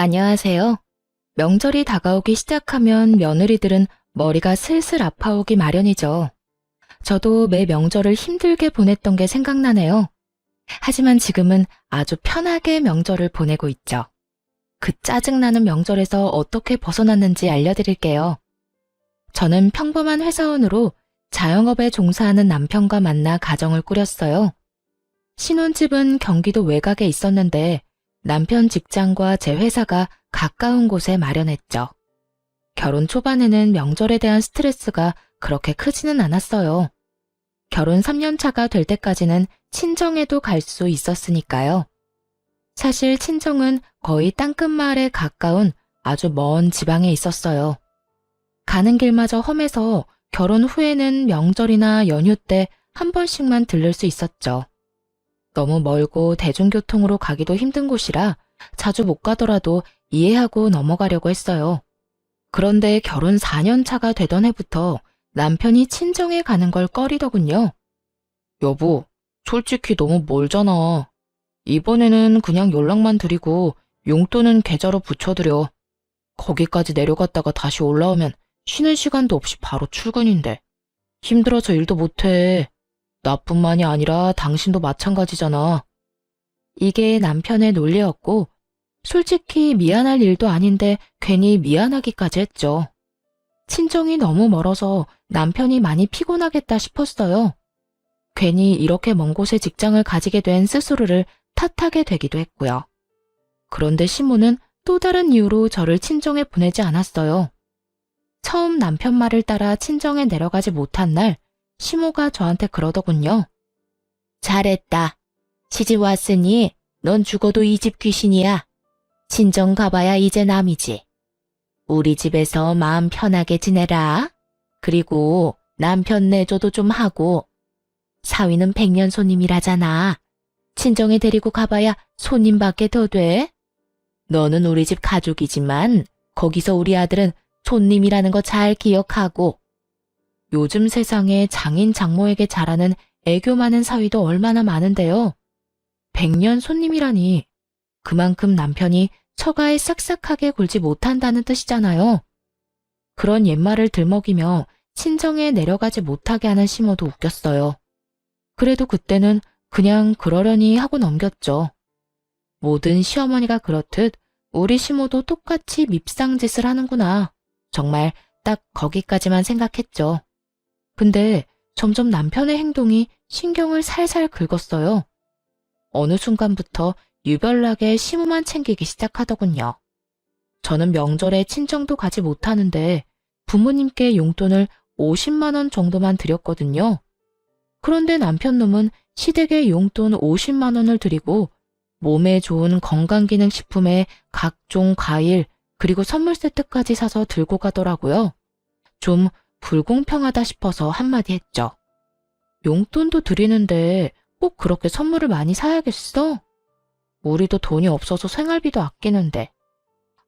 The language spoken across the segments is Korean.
안녕하세요. 명절이 다가오기 시작하면 며느리들은 머리가 슬슬 아파오기 마련이죠. 저도 매 명절을 힘들게 보냈던 게 생각나네요. 하지만 지금은 아주 편하게 명절을 보내고 있죠. 그 짜증나는 명절에서 어떻게 벗어났는지 알려드릴게요. 저는 평범한 회사원으로 자영업에 종사하는 남편과 만나 가정을 꾸렸어요. 신혼집은 경기도 외곽에 있었는데 남편 직장과 제 회사가 가까운 곳에 마련했죠. 결혼 초반에는 명절에 대한 스트레스가 그렇게 크지는 않았어요. 결혼 3년 차가 될 때까지는 친정에도 갈 수 있었으니까요. 사실 친정은 거의 땅끝마을에 가까운 아주 먼 지방에 있었어요. 가는 길마저 험해서 결혼 후에는 명절이나 연휴 때 한 번씩만 들를 수 있었죠. 너무 멀고 대중교통으로 가기도 힘든 곳이라 자주 못 가더라도 이해하고 넘어가려고 했어요. 그런데 결혼 4년 차가 되던 해부터 남편이 친정에 가는 걸 꺼리더군요. 여보, 솔직히 너무 멀잖아. 이번에는 그냥 연락만 드리고 용돈은 계좌로 붙여드려. 거기까지 내려갔다가 다시 올라오면 쉬는 시간도 없이 바로 출근인데. 힘들어서 일도 못해. 나뿐만이 아니라 당신도 마찬가지잖아. 이게 남편의 논리였고, 솔직히 미안할 일도 아닌데 괜히 미안하기까지 했죠. 친정이 너무 멀어서 남편이 많이 피곤하겠다 싶었어요. 괜히 이렇게 먼 곳에 직장을 가지게 된 스스로를 탓하게 되기도 했고요. 그런데 시모는 또 다른 이유로 저를 친정에 보내지 않았어요. 처음 남편 말을 따라 친정에 내려가지 못한 날, 시모가 저한테 그러더군요. 잘했다. 시집 왔으니 넌 죽어도 이 집 귀신이야. 친정 가봐야 이제 남이지. 우리 집에서 마음 편하게 지내라. 그리고 남편 내조도 좀 하고. 사위는 백년 손님이라잖아. 친정에 데리고 가봐야 손님밖에 더 돼. 너는 우리 집 가족이지만 거기서 우리 아들은 손님이라는 거 잘 기억하고. 요즘 세상에 장인 장모에게 잘하는 애교 많은 사위도 얼마나 많은데요. 백년 손님이라니 그만큼 남편이 처가에 싹싹하게 굴지 못한다는 뜻이잖아요. 그런 옛말을 들먹이며 친정에 내려가지 못하게 하는 시모도 웃겼어요. 그래도 그때는 그냥 그러려니 하고 넘겼죠. 모든 시어머니가 그렇듯 우리 시모도 똑같이 밉상짓을 하는구나. 정말 딱 거기까지만 생각했죠. 근데 점점 남편의 행동이 신경을 살살 긁었어요. 어느 순간부터 유별나게 시모만 챙기기 시작하더군요. 저는 명절에 친정도 가지 못하는데 부모님께 용돈을 50만 원 정도만 드렸거든요. 그런데 남편 놈은 시댁에 용돈 50만 원을 드리고 몸에 좋은 건강기능식품에 각종 과일 그리고 선물 세트까지 사서 들고 가더라고요. 좀 불공평하다 싶어서 한마디 했죠. 용돈도 드리는데 꼭 그렇게 선물을 많이 사야겠어? 우리도 돈이 없어서 생활비도 아끼는데.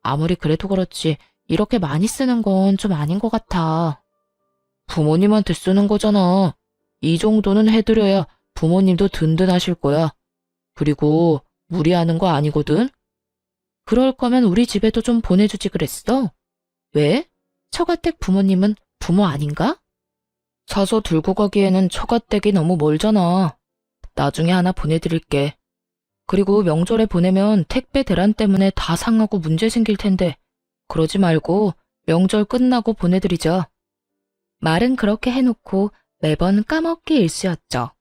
아무리 그래도 그렇지 이렇게 많이 쓰는 건 좀 아닌 것 같아. 부모님한테 쓰는 거잖아. 이 정도는 해드려야 부모님도 든든하실 거야. 그리고 무리하는 거 아니거든? 그럴 거면 우리 집에도 좀 보내주지 그랬어? 왜? 처가댁 부모님은 부모 아닌가? 사서 들고 가기에는 처가댁이 너무 멀잖아. 나중에 하나 보내드릴게. 그리고 명절에 보내면 택배 대란 때문에 다 상하고 문제 생길 텐데 그러지 말고 명절 끝나고 보내드리자. 말은 그렇게 해놓고 매번 까먹기 일쑤였죠.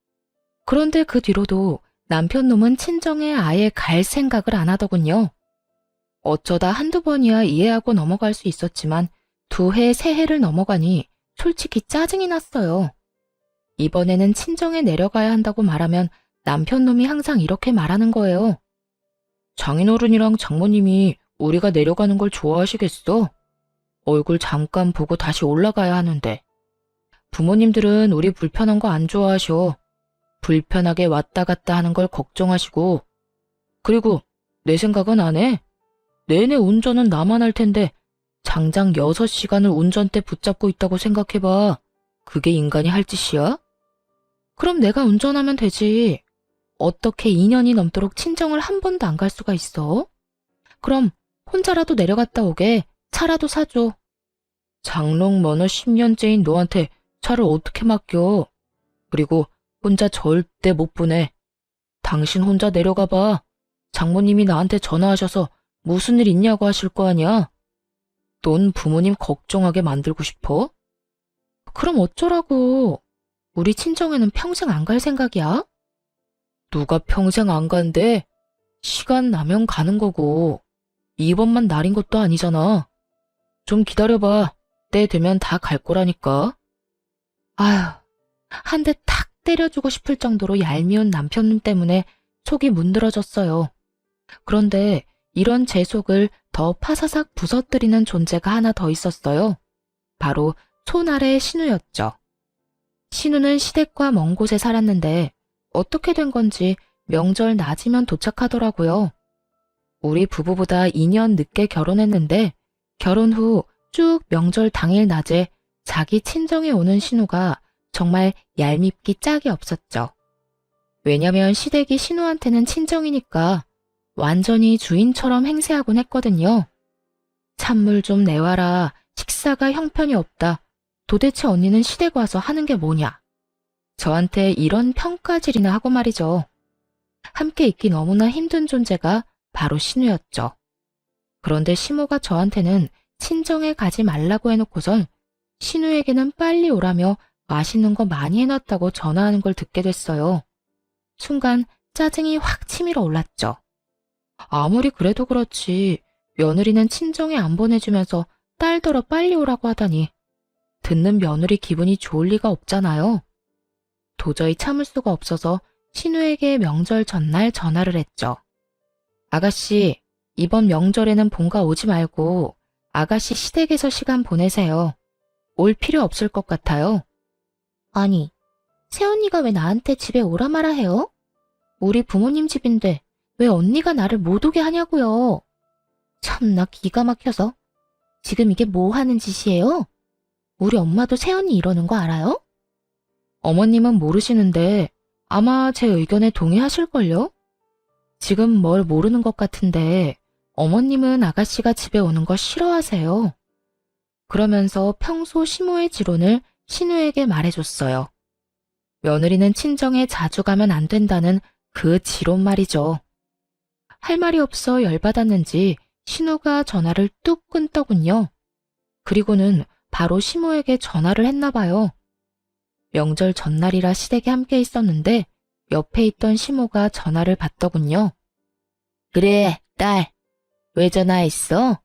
그런데 그 뒤로도 남편 놈은 친정에 아예 갈 생각을 안 하더군요. 어쩌다 한두 번이야 이해하고 넘어갈 수 있었지만 2해, 3해를 넘어가니 솔직히 짜증이 났어요. 이번에는 친정에 내려가야 한다고 말하면 남편 놈이 항상 이렇게 말하는 거예요. 장인어른이랑 장모님이 우리가 내려가는 걸 좋아하시겠어? 얼굴 잠깐 보고 다시 올라가야 하는데. 부모님들은 우리 불편한 거 안 좋아하셔. 불편하게 왔다 갔다 하는 걸 걱정하시고. 그리고 내 생각은 안 해. 내내 운전은 나만 할 텐데 장장 6시간을 운전대 붙잡고 있다고 생각해봐. 그게 인간이 할 짓이야? 그럼 내가 운전하면 되지. 어떻게 2년이 넘도록 친정을 한 번도 안 갈 수가 있어? 그럼 혼자라도 내려갔다 오게 차라도 사줘. 장롱 면허 10년째인 너한테 차를 어떻게 맡겨? 그리고 혼자 절대 못 보내. 당신 혼자 내려가 봐. 장모님이 나한테 전화하셔서 무슨 일 있냐고 하실 거 아니야? 넌 부모님 걱정하게 만들고 싶어? 그럼 어쩌라고. 우리 친정에는 평생 안 갈 생각이야? 누가 평생 안 간대? 시간 나면 가는 거고. 이번만 날인 것도 아니잖아. 좀 기다려봐. 때 되면 다 갈 거라니까. 아휴, 한 대 탁 때려주고 싶을 정도로 얄미운 남편 때문에 속이 문드러졌어요. 그런데 이런 제 속을 더 파사삭 부서뜨리는 존재가 하나 더 있었어요. 바로 손 아래 신우였죠. 신우는 시댁과 먼 곳에 살았는데 어떻게 된 건지 명절 낮이면 도착하더라고요. 우리 부부보다 2년 늦게 결혼했는데 결혼 후 쭉 명절 당일 낮에 자기 친정에 오는 신우가 정말 얄밉기 짝이 없었죠. 왜냐면 시댁이 신우한테는 친정이니까 완전히 주인처럼 행세하곤 했거든요. 찬물 좀 내와라. 식사가 형편이 없다. 도대체 언니는 시댁 와서 하는 게 뭐냐. 저한테 이런 평가질이나 하고 말이죠. 함께 있기 너무나 힘든 존재가 바로 신우였죠. 그런데 시모가 저한테는 친정에 가지 말라고 해놓고선 신우에게는 빨리 오라며 맛있는 거 많이 해놨다고 전화하는 걸 듣게 됐어요. 순간 짜증이 확 치밀어 올랐죠. 아무리 그래도 그렇지 며느리는 친정에 안 보내주면서 딸더러 빨리 오라고 하다니 듣는 며느리 기분이 좋을 리가 없잖아요. 도저히 참을 수가 없어서 신우에게 명절 전날 전화를 했죠. 아가씨, 이번 명절에는 본가 오지 말고 아가씨 시댁에서 시간 보내세요. 올 필요 없을 것 같아요. 아니, 새언니가 왜 나한테 집에 오라 마라 해요? 우리 부모님 집인데 왜 언니가 나를 못 오게 하냐고요. 참나 기가 막혀서. 지금 이게 뭐 하는 짓이에요? 우리 엄마도 새언니 이러는 거 알아요? 어머님은 모르시는데 아마 제 의견에 동의하실걸요? 지금 뭘 모르는 것 같은데 어머님은 아가씨가 집에 오는 거 싫어하세요. 그러면서 평소 시모의 지론을 신우에게 말해줬어요. 며느리는 친정에 자주 가면 안 된다는 그 지론 말이죠. 할 말이 없어 열받았는지 신우가 전화를 뚝 끊더군요. 그리고는 바로 시모에게 전화를 했나 봐요. 명절 전날이라 시댁에 함께 있었는데 옆에 있던 시모가 전화를 받더군요. 그래, 딸. 왜 전화했어?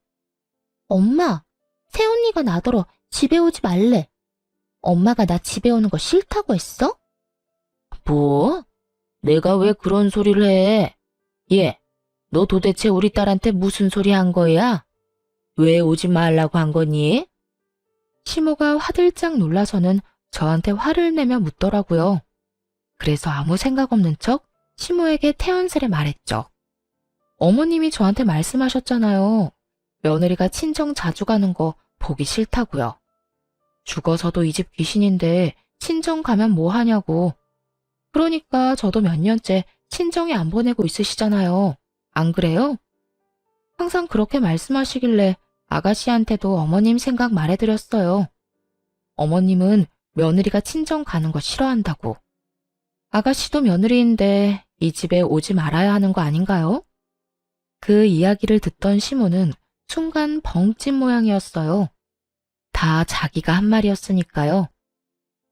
엄마, 새언니가 나더러 집에 오지 말래. 엄마가 나 집에 오는 거 싫다고 했어? 뭐? 내가 왜 그런 소리를 해? 얘, 너 도대체 우리 딸한테 무슨 소리 한 거야? 왜 오지 말라고 한 거니? 시모가 화들짝 놀라서는 저한테 화를 내며 묻더라고요. 그래서 아무 생각 없는 척 시모에게 태연스레 말했죠. 어머님이 저한테 말씀하셨잖아요. 며느리가 친정 자주 가는 거 보기 싫다고요. 죽어서도 이 집 귀신인데 친정 가면 뭐 하냐고. 그러니까 저도 몇 년째 친정에 안 보내고 있으시잖아요. 안 그래요? 항상 그렇게 말씀하시길래 아가씨한테도 어머님 생각 말해드렸어요. 어머님은 며느리가 친정 가는 거 싫어한다고. 아가씨도 며느리인데 이 집에 오지 말아야 하는 거 아닌가요? 그 이야기를 듣던 시모는 순간 벙찐 모양이었어요. 다 자기가 한 말이었으니까요.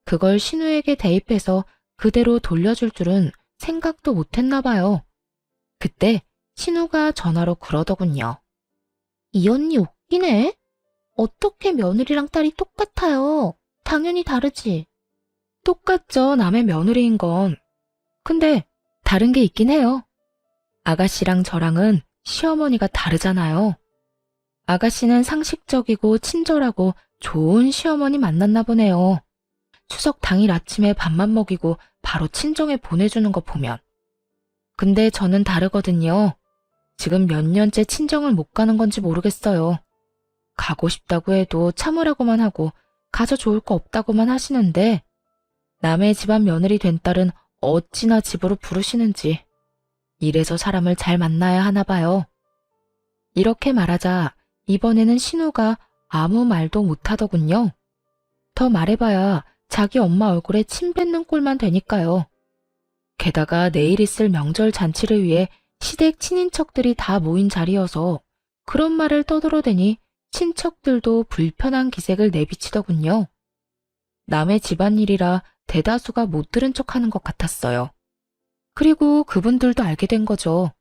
그걸 신우에게 대입해서 그대로 돌려줄 줄은 생각도 못했나 봐요. 그때 신우가 전화로 그러더군요. 이 언니 웃기네. 어떻게 며느리랑 딸이 똑같아요. 당연히 다르지. 똑같죠, 남의 며느리인 건. 근데 다른 게 있긴 해요. 아가씨랑 저랑은 시어머니가 다르잖아요. 아가씨는 상식적이고 친절하고 좋은 시어머니 만났나 보네요. 추석 당일 아침에 밥만 먹이고 바로 친정에 보내주는 거 보면. 근데 저는 다르거든요. 지금 몇 년째 친정을 못 가는 건지 모르겠어요. 가고 싶다고 해도 참으라고만 하고 가서 좋을 거 없다고만 하시는데 남의 집안 며느리 된 딸은 어찌나 집으로 부르시는지. 이래서 사람을 잘 만나야 하나 봐요. 이렇게 말하자 이번에는 신우가 아무 말도 못하더군요. 더 말해봐야 자기 엄마 얼굴에 침 뱉는 꼴만 되니까요. 게다가 내일 있을 명절 잔치를 위해 시댁 친인척들이 다 모인 자리여서 그런 말을 떠들어대니 친척들도 불편한 기색을 내비치더군요. 남의 집안일이라 대다수가 못 들은 척하는 것 같았어요. 그리고 그분들도 알게 된 거죠.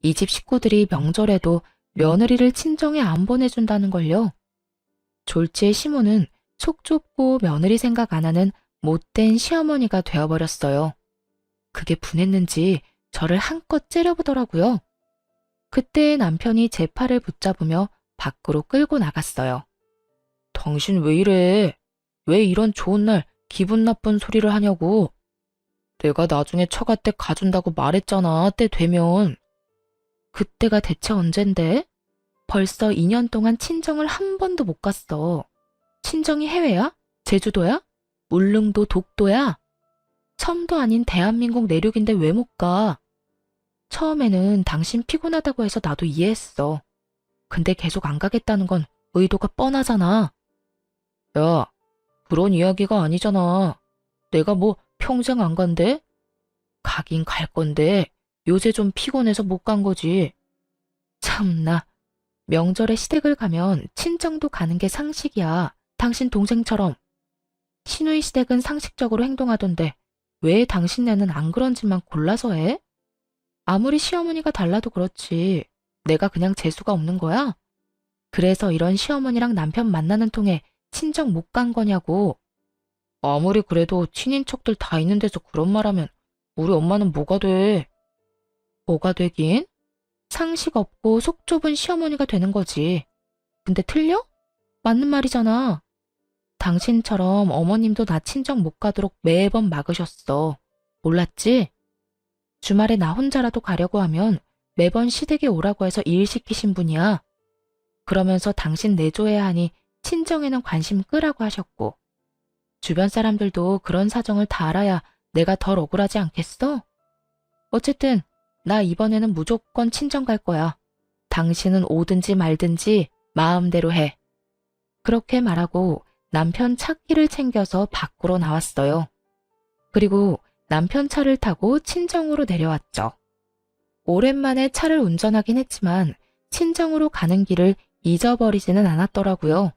이 집 식구들이 명절에도 며느리를 친정에 안 보내준다는 걸요. 졸지의 시모는 속 좁고 며느리 생각 안 하는 못된 시어머니가 되어버렸어요. 그게 분했는지 저를 한껏 째려보더라고요. 그때 남편이 제 팔을 붙잡으며 밖으로 끌고 나갔어요. 당신 왜 이래? 왜 이런 좋은 날 기분 나쁜 소리를 하냐고. 내가 나중에 처가 때 가준다고 말했잖아, 때 되면. 그때가 대체 언젠데? 벌써 2년 동안 친정을 한 번도 못 갔어. 친정이 해외야? 제주도야? 울릉도, 독도야? 섬도 아닌 대한민국 내륙인데 왜 못 가? 처음에는 당신 피곤하다고 해서 나도 이해했어. 근데 계속 안 가겠다는 건 의도가 뻔하잖아. 야, 그런 이야기가 아니잖아. 내가 뭐 평생 안 간대? 가긴 갈 건데 요새 좀 피곤해서 못 간 거지. 참나, 명절에 시댁을 가면 친정도 가는 게 상식이야. 당신 동생처럼. 시누이 시댁은 상식적으로 행동하던데 왜 당신네는 안 그런 짓만 골라서 해? 아무리 시어머니가 달라도 그렇지. 내가 그냥 재수가 없는 거야? 그래서 이런 시어머니랑 남편 만나는 통에 친정 못 간 거냐고. 아무리 그래도 친인척들 다 있는 데서 그런 말하면 우리 엄마는 뭐가 돼? 뭐가 되긴? 상식 없고 속 좁은 시어머니가 되는 거지. 근데 틀려? 맞는 말이잖아. 당신처럼 어머님도 나 친정 못 가도록 매번 막으셨어. 몰랐지? 주말에 나 혼자라도 가려고 하면 매번 시댁에 오라고 해서 일 시키신 분이야. 그러면서 당신 내조해야 하니 친정에는 관심 끄라고 하셨고. 주변 사람들도 그런 사정을 다 알아야 내가 덜 억울하지 않겠어? 어쨌든 나 이번에는 무조건 친정 갈 거야. 당신은 오든지 말든지 마음대로 해. 그렇게 말하고 남편 차키를 챙겨서 밖으로 나왔어요. 그리고 남편 차를 타고 친정으로 내려왔죠. 오랜만에 차를 운전하긴 했지만 친정으로 가는 길을 잊어버리지는 않았더라고요.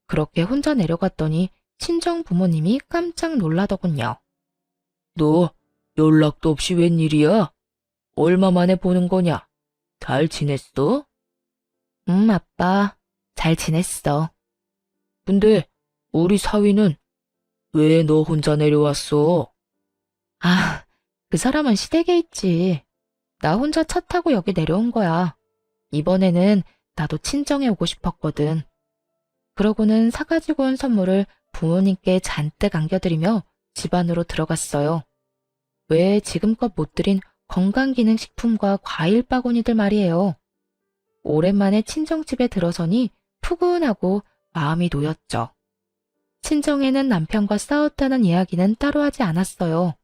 그렇게 혼자 내려갔더니 친정 부모님이 깜짝 놀라더군요. 너 연락도 없이 웬일이야? 얼마 만에 보는 거냐? 잘 지냈어? 아빠. 잘 지냈어. 근데 우리 사위는 왜 너 혼자 내려왔어? 아, 그 사람은 시댁에 있지. 나 혼자 차 타고 여기 내려온 거야. 이번에는 나도 친정에 오고 싶었거든. 그러고는 사가지고 온 선물을 부모님께 잔뜩 안겨드리며 집 안으로 들어갔어요. 왜 지금껏 못 드린 건강기능식품과 과일 바구니들 말이에요. 오랜만에 친정집에 들어서니 푸근하고 마음이 놓였죠. 친정에는 남편과 싸웠다는 이야기는 따로 하지 않았어요.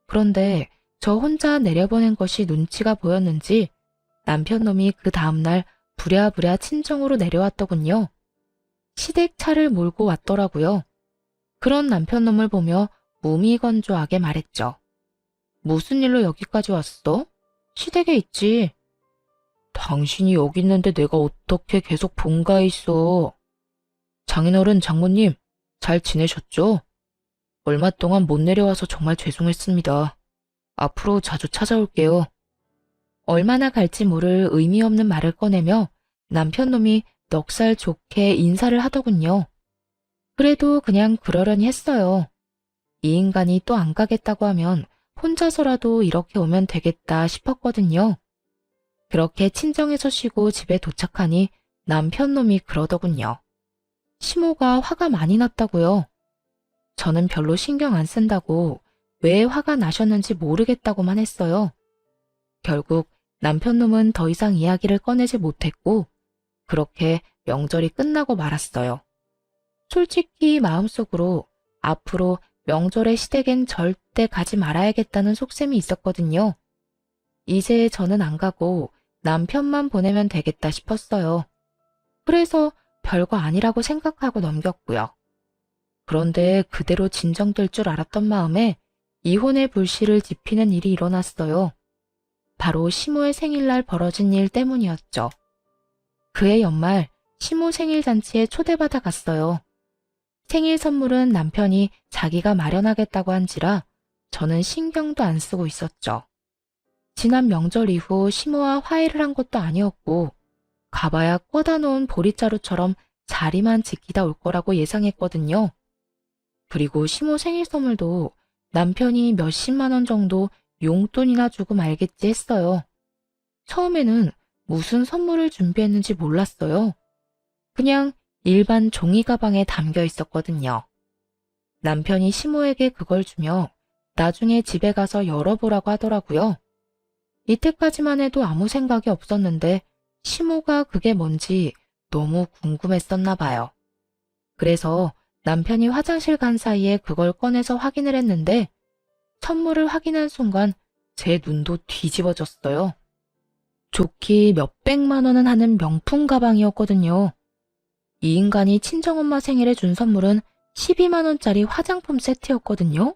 그런데 저 혼자 내려보낸 것이 눈치가 보였는지 남편 놈이 그 다음날 부랴부랴 친정으로 내려왔더군요. 시댁 차를 몰고 왔더라고요. 그런 남편 놈을 보며 무미건조하게 말했죠. 무슨 일로 여기까지 왔어? 시댁에 있지. 당신이 여기 있는데 내가 어떻게 계속 본가에 있어? 장인어른, 장모님, 잘 지내셨죠? 얼마 동안 못 내려와서 정말 죄송했습니다. 앞으로 자주 찾아올게요. 얼마나 갈지 모를 의미 없는 말을 꺼내며 남편 놈이 넉살 좋게 인사를 하더군요. 그래도 그냥 그러려니 했어요. 이 인간이 또 안 가겠다고 하면 혼자서라도 이렇게 오면 되겠다 싶었거든요. 그렇게 친정에서 쉬고 집에 도착하니 남편 놈이 그러더군요. 시모가 화가 많이 났다고요. 저는 별로 신경 안 쓴다고 왜 화가 나셨는지 모르겠다고만 했어요. 결국 남편 놈은 더 이상 이야기를 꺼내지 못했고 그렇게 명절이 끝나고 말았어요. 솔직히 마음속으로 앞으로 명절에 시댁엔 절대 가지 말아야겠다는 속셈이 있었거든요. 이제 저는 안 가고 남편만 보내면 되겠다 싶었어요. 그래서 별거 아니라고 생각하고 넘겼고요. 그런데 그대로 진정될 줄 알았던 마음에 이혼의 불씨를 지피는 일이 일어났어요. 바로 시모의 생일날 벌어진 일 때문이었죠. 그해 연말 시모 생일 잔치에 초대받아 갔어요. 생일 선물은 남편이 자기가 마련하겠다고 한지라 저는 신경도 안 쓰고 있었죠. 지난 명절 이후 시모와 화해를 한 것도 아니었고 가봐야 꽂아 놓은 보릿자루처럼 자리만 지키다 올 거라고 예상했거든요. 그리고 시모 생일 선물도 남편이 몇십만 원 정도 용돈이나 주고 말겠지 했어요. 처음에는 무슨 선물을 준비했는지 몰랐어요. 그냥 일반 종이 가방에 담겨 있었거든요. 남편이 시모에게 그걸 주며 나중에 집에 가서 열어보라고 하더라고요. 이때까지만 해도 아무 생각이 없었는데 시모가 그게 뭔지 너무 궁금했었나 봐요. 그래서 남편이 화장실 간 사이에 그걸 꺼내서 확인을 했는데 선물을 확인한 순간 제 눈도 뒤집어졌어요. 좋기 몇백만 원은 하는 명품 가방이었거든요. 이 인간이 친정엄마 생일에 준 선물은 12만 원짜리 화장품 세트였거든요.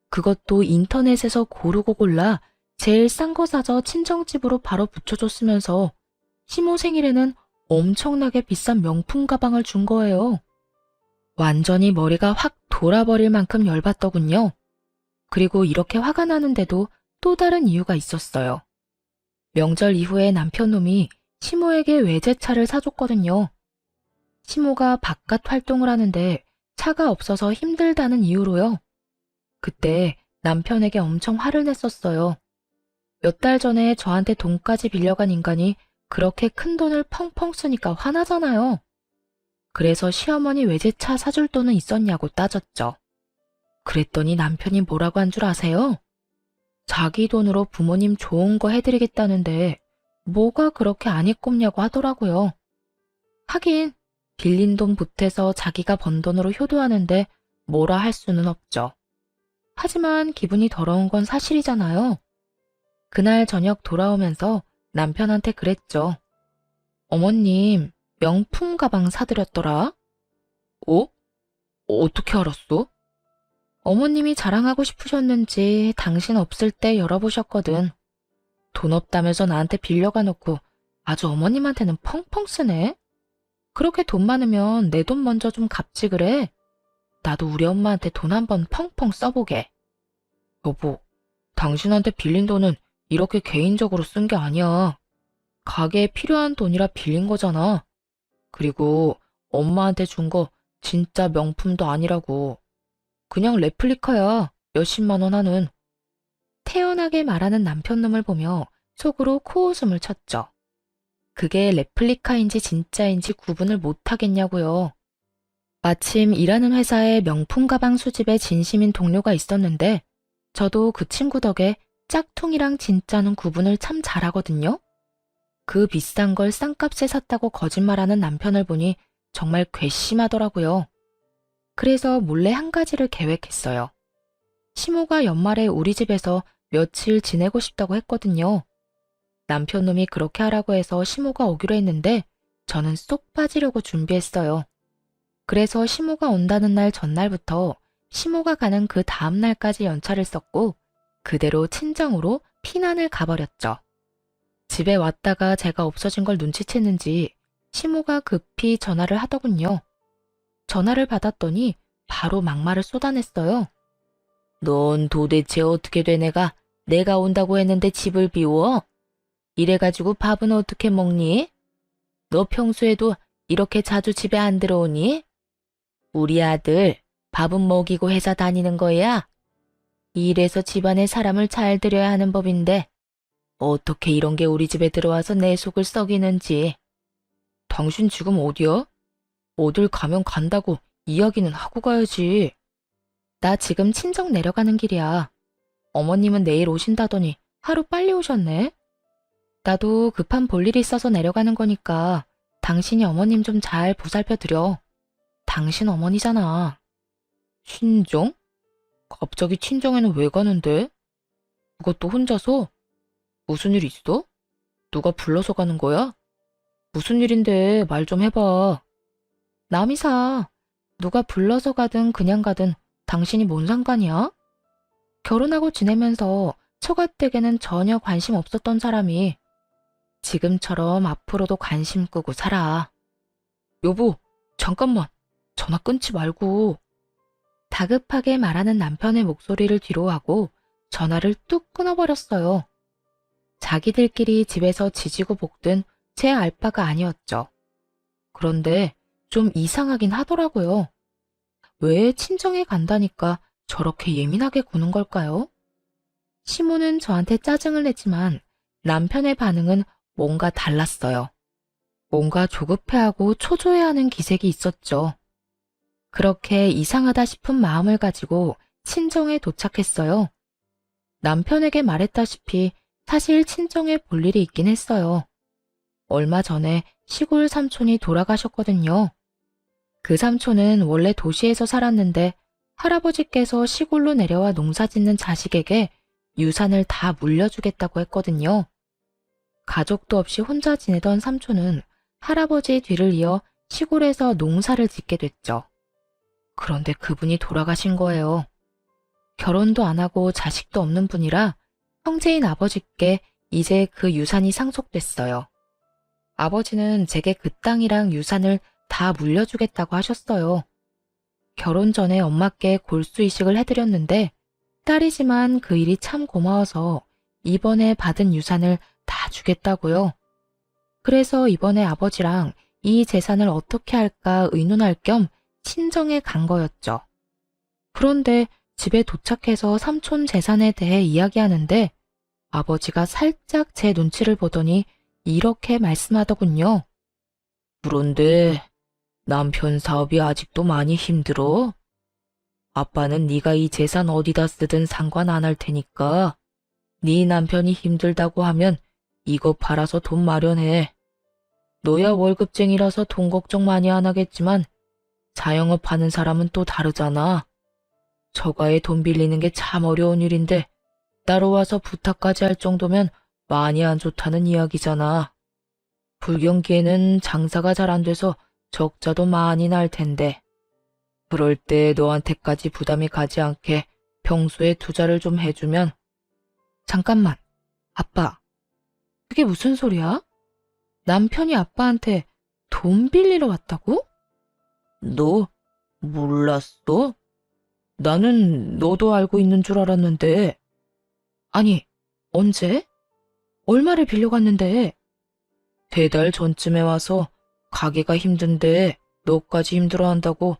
그것도 인터넷에서 고르고 골라 제일 싼 거 사서 친정집으로 바로 붙여줬으면서 시모 생일에는 엄청나게 비싼 명품 가방을 준 거예요. 완전히 머리가 확 돌아버릴 만큼 열받더군요. 그리고 이렇게 화가 나는데도 또 다른 이유가 있었어요. 명절 이후에 남편놈이 시모에게 외제차를 사줬거든요. 시모가 바깥 활동을 하는데 차가 없어서 힘들다는 이유로요. 그때 남편에게 엄청 화를 냈었어요. 몇 달 전에 저한테 돈까지 빌려간 인간이 그렇게 큰 돈을 펑펑 쓰니까 화나잖아요. 그래서 시어머니 외제차 사줄 돈은 있었냐고 따졌죠. 그랬더니 남편이 뭐라고 한 줄 아세요? 자기 돈으로 부모님 좋은 거 해드리겠다는데 뭐가 그렇게 안 입곱냐고 하더라고요. 하긴 빌린 돈 보태서 자기가 번 돈으로 효도하는데 뭐라 할 수는 없죠. 하지만 기분이 더러운 건 사실이잖아요. 그날 저녁 돌아오면서 남편한테 그랬죠. 어머님, 명품 가방 사드렸더라? 어? 어떻게 알았어? 어머님이 자랑하고 싶으셨는지 당신 없을 때 열어보셨거든. 돈 없다면서 나한테 빌려가 놓고 아주 어머님한테는 펑펑 쓰네? 그렇게 돈 많으면 내 돈 먼저 좀 갚지 그래? 나도 우리 엄마한테 돈 한번 펑펑 써보게. 여보, 당신한테 빌린 돈은 이렇게 개인적으로 쓴 게 아니야. 가게에 필요한 돈이라 빌린 거잖아. 그리고 엄마한테 준 거 진짜 명품도 아니라고. 그냥 레플리카야. 몇십만 원 하는. 태연하게 말하는 남편놈을 보며 속으로 코웃음을 쳤죠. 그게 레플리카인지 진짜인지 구분을 못하겠냐고요. 마침 일하는 회사에 명품 가방 수집에 진심인 동료가 있었는데 저도 그 친구 덕에 짝퉁이랑 진짜는 구분을 참 잘하거든요. 그 비싼 걸 싼값에 샀다고 거짓말하는 남편을 보니 정말 괘씸하더라고요. 그래서 몰래 한 가지를 계획했어요. 시모가 연말에 우리 집에서 며칠 지내고 싶다고 했거든요. 남편놈이 그렇게 하라고 해서 시모가 오기로 했는데 저는 쏙 빠지려고 준비했어요. 그래서 시모가 온다는 날 전날부터 시모가 가는 그 다음 날까지 연차를 썼고 그대로 친정으로 피난을 가버렸죠. 집에 왔다가 제가 없어진 걸 눈치챘는지 시모가 급히 전화를 하더군요. 전화를 받았더니 바로 막말을 쏟아냈어요. 넌 도대체 어떻게 된 애가 내가 온다고 했는데 집을 비워? 이래가지고 밥은 어떻게 먹니? 너 평소에도 이렇게 자주 집에 안 들어오니? 우리 아들 밥은 먹이고 회사 다니는 거야? 이래서 집안에 사람을 잘 들여야 하는 법인데 어떻게 이런 게 우리 집에 들어와서 내 속을 썩이는지. 당신 지금 어디야? 어딜 가면 간다고 이야기는 하고 가야지. 나 지금 친정 내려가는 길이야. 어머님은 내일 오신다더니 하루 빨리 오셨네. 나도 급한 볼일이 있어서 내려가는 거니까 당신이 어머님 좀 잘 보살펴 드려. 당신 어머니잖아. 친정? 갑자기 친정에는 왜 가는데? 그것도 혼자서? 무슨 일 있어? 누가 불러서 가는 거야? 무슨 일인데 말 좀 해봐. 남이사, 누가 불러서 가든 그냥 가든 당신이 뭔 상관이야? 결혼하고 지내면서 처가댁에는 전혀 관심 없었던 사람이 지금처럼 앞으로도 관심 끄고 살아. 여보, 잠깐만. 전화 끊지 말고. 다급하게 말하는 남편의 목소리를 뒤로하고 전화를 뚝 끊어버렸어요. 자기들끼리 집에서 지지고 볶든 제 알바가 아니었죠. 그런데 좀 이상하긴 하더라고요. 왜 친정에 간다니까 저렇게 예민하게 구는 걸까요? 시모는 저한테 짜증을 냈지만 남편의 반응은 뭔가 달랐어요. 뭔가 조급해하고 초조해하는 기색이 있었죠. 그렇게 이상하다 싶은 마음을 가지고 친정에 도착했어요. 남편에게 말했다시피 사실 친정에 볼 일이 있긴 했어요. 얼마 전에 시골 삼촌이 돌아가셨거든요. 그 삼촌은 원래 도시에서 살았는데 할아버지께서 시골로 내려와 농사 짓는 자식에게 유산을 다 물려주겠다고 했거든요. 가족도 없이 혼자 지내던 삼촌은 할아버지 뒤를 이어 시골에서 농사를 짓게 됐죠. 그런데 그분이 돌아가신 거예요. 결혼도 안 하고 자식도 없는 분이라 형제인 아버지께 이제 그 유산이 상속됐어요. 아버지는 제게 그 땅이랑 유산을 다 물려주겠다고 하셨어요. 결혼 전에 엄마께 골수 이식을 해드렸는데 딸이지만 그 일이 참 고마워서 이번에 받은 유산을 다 주겠다고요. 그래서 이번에 아버지랑 이 재산을 어떻게 할까 의논할 겸 친정에 간 거였죠. 그런데 집에 도착해서 삼촌 재산에 대해 이야기하는데 아버지가 살짝 제 눈치를 보더니 이렇게 말씀하더군요. 그런데 남편 사업이 아직도 많이 힘들어? 아빠는 네가 이 재산 어디다 쓰든 상관 안 할 테니까 네 남편이 힘들다고 하면 이거 팔아서 돈 마련해. 너야 월급쟁이라서 돈 걱정 많이 안 하겠지만 자영업 하는 사람은 또 다르잖아. 처가에 돈 빌리는 게 참 어려운 일인데 따라와서 부탁까지 할 정도면 많이 안 좋다는 이야기잖아. 불경기에는 장사가 잘 안 돼서 적자도 많이 날 텐데. 그럴 때 너한테까지 부담이 가지 않게 평소에 투자를 좀 해주면. 잠깐만, 아빠. 그게 무슨 소리야? 남편이 아빠한테 돈 빌리러 왔다고? 너 몰랐어? 나는 너도 알고 있는 줄 알았는데. 아니, 언제? 얼마를 빌려갔는데? 3달 전쯤에 와서 가게가 힘든데 너까지 힘들어한다고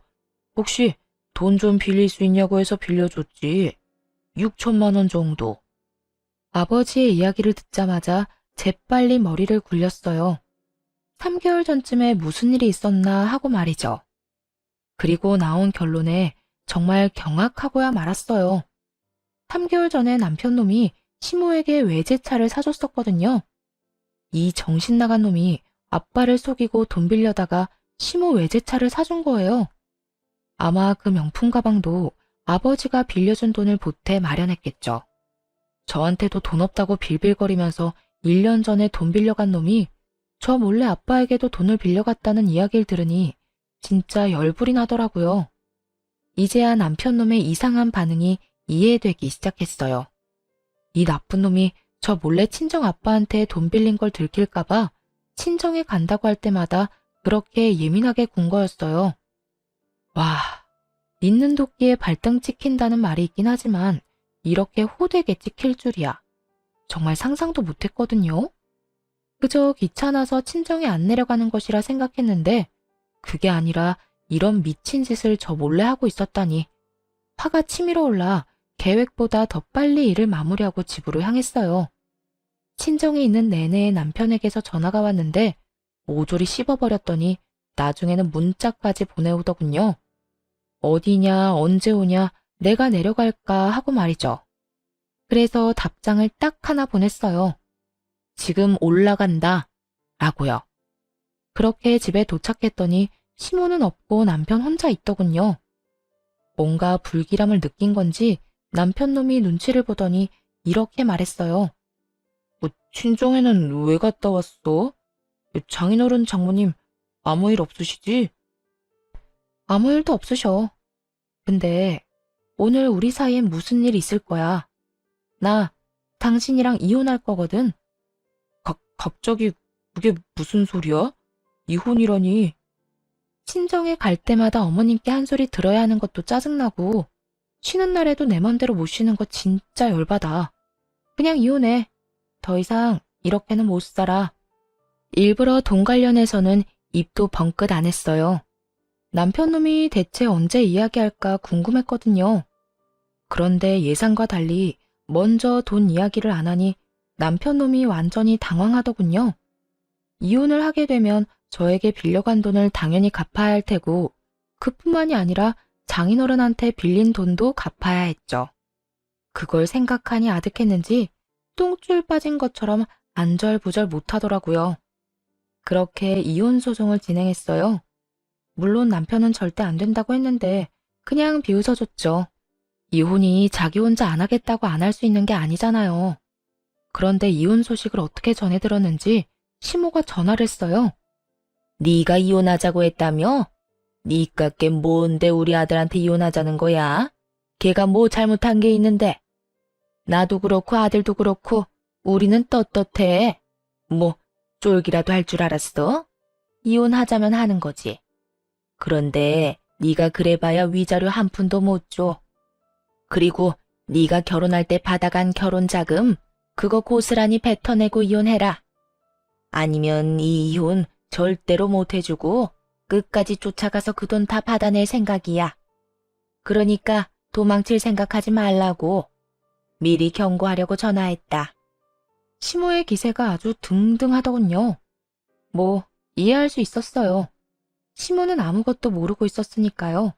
혹시 돈 좀 빌릴 수 있냐고 해서 빌려줬지. 6천만 원 정도. 아버지의 이야기를 듣자마자 재빨리 머리를 굴렸어요. 3개월 전쯤에 무슨 일이 있었나 하고 말이죠. 그리고 나온 결론에 정말 경악하고야 말았어요. 3개월 전에 남편놈이 시모에게 외제차를 사줬었거든요. 이 정신 나간 놈이 아빠를 속이고 돈 빌려다가 시모 외제차를 사준 거예요. 아마 그 명품 가방도 아버지가 빌려준 돈을 보태 마련했겠죠. 저한테도 돈 없다고 빌빌거리면서 1년 전에 돈 빌려간 놈이 저 몰래 아빠에게도 돈을 빌려갔다는 이야기를 들으니 진짜 열불이 나더라고요. 이제야 남편놈의 이상한 반응이 이해되기 시작했어요. 이 나쁜 놈이 저 몰래 친정 아빠한테 돈 빌린 걸 들킬까봐 친정에 간다고 할 때마다 그렇게 예민하게 군 거였어요. 와, 있는 도끼에 발등 찍힌다는 말이 있긴 하지만 이렇게 호되게 찍힐 줄이야. 정말 상상도 못했거든요. 그저 귀찮아서 친정에 안 내려가는 것이라 생각했는데 그게 아니라 이런 미친 짓을 저 몰래 하고 있었다니. 화가 치밀어 올라 계획보다 더 빨리 일을 마무리하고 집으로 향했어요. 친정에 있는 내내 남편에게서 전화가 왔는데 모조리 씹어버렸더니 나중에는 문자까지 보내오더군요. 어디냐, 언제 오냐, 내가 내려갈까 하고 말이죠. 그래서 답장을 딱 하나 보냈어요. 지금 올라간다 라고요. 그렇게 집에 도착했더니 시모는 없고 남편 혼자 있더군요. 뭔가 불길함을 느낀 건지 남편 놈이 눈치를 보더니 이렇게 말했어요. 친정에는 왜 갔다 왔어? 장인어른 장모님 아무 일 없으시지? 아무 일도 없으셔. 근데 오늘 우리 사이엔 무슨 일 있을 거야. 나 당신이랑 이혼할 거거든. 갑자기 그게 무슨 소리야? 이혼이라니. 친정에 갈 때마다 어머님께 한 소리 들어야 하는 것도 짜증나고 쉬는 날에도 내 맘대로 못 쉬는 거 진짜 열받아. 그냥 이혼해. 더 이상 이렇게는 못 살아. 일부러 돈 관련해서는 입도 벙긋 안 했어요. 남편 놈이 대체 언제 이야기할까 궁금했거든요. 그런데 예상과 달리 먼저 돈 이야기를 안 하니 남편 놈이 완전히 당황하더군요. 이혼을 하게 되면 저에게 빌려간 돈을 당연히 갚아야 할 테고 그뿐만이 아니라 장인어른한테 빌린 돈도 갚아야 했죠. 그걸 생각하니 아득했는지 똥줄 빠진 것처럼 안절부절 못하더라고요. 그렇게 이혼 소송을 진행했어요. 물론 남편은 절대 안 된다고 했는데 그냥 비웃어줬죠. 이혼이 자기 혼자 안 하겠다고 안 할 수 있는 게 아니잖아요. 그런데 이혼 소식을 어떻게 전해 들었는지 시모가 전화를 했어요. 네가 이혼하자고 했다며? 니깎게 뭔데 우리 아들한테 이혼하자는 거야? 걔가 뭐 잘못한 게 있는데? 나도 그렇고 아들도 그렇고 우리는 떳떳해. 뭐 쫄기라도 할 줄 알았어? 이혼하자면 하는 거지. 그런데 네가 그래봐야 위자료 한 푼도 못 줘. 그리고 네가 결혼할 때 받아간 결혼 자금 그거 고스란히 뱉어내고 이혼해라. 아니면 이 이혼 절대로 못 해주고 끝까지 쫓아가서 그 돈 다 받아낼 생각이야. 그러니까 도망칠 생각하지 말라고 미리 경고하려고 전화했다. 시모의 기세가 아주 등등하더군요. 뭐 이해할 수 있었어요. 시모는 아무것도 모르고 있었으니까요.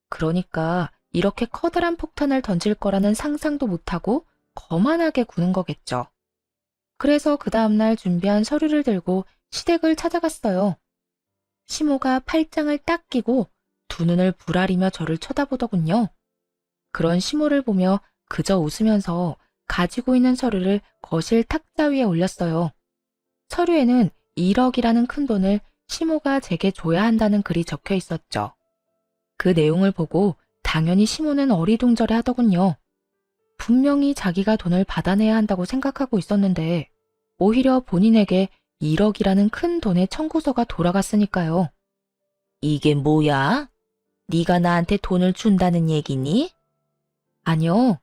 그러니까 이렇게 커다란 폭탄을 던질 거라는 상상도 못하고 거만하게 구는 거겠죠. 그래서 그 다음날 준비한 서류를 들고 시댁을 찾아갔어요. 시모가 팔짱을 딱 끼고 두 눈을 부라리며 저를 쳐다보더군요. 그런 시모를 보며 그저 웃으면서 가지고 있는 서류를 거실 탁자 위에 올렸어요. 서류에는 1억이라는 큰 돈을 시모가 제게 줘야 한다는 글이 적혀 있었죠. 그 내용을 보고 당연히 시모는 어리둥절해 하더군요. 분명히 자기가 돈을 받아내야 한다고 생각하고 있었는데 오히려 본인에게 1억이라는 큰 돈의 청구서가 돌아갔으니까요. 이게 뭐야? 네가 나한테 돈을 준다는 얘기니? 아니요.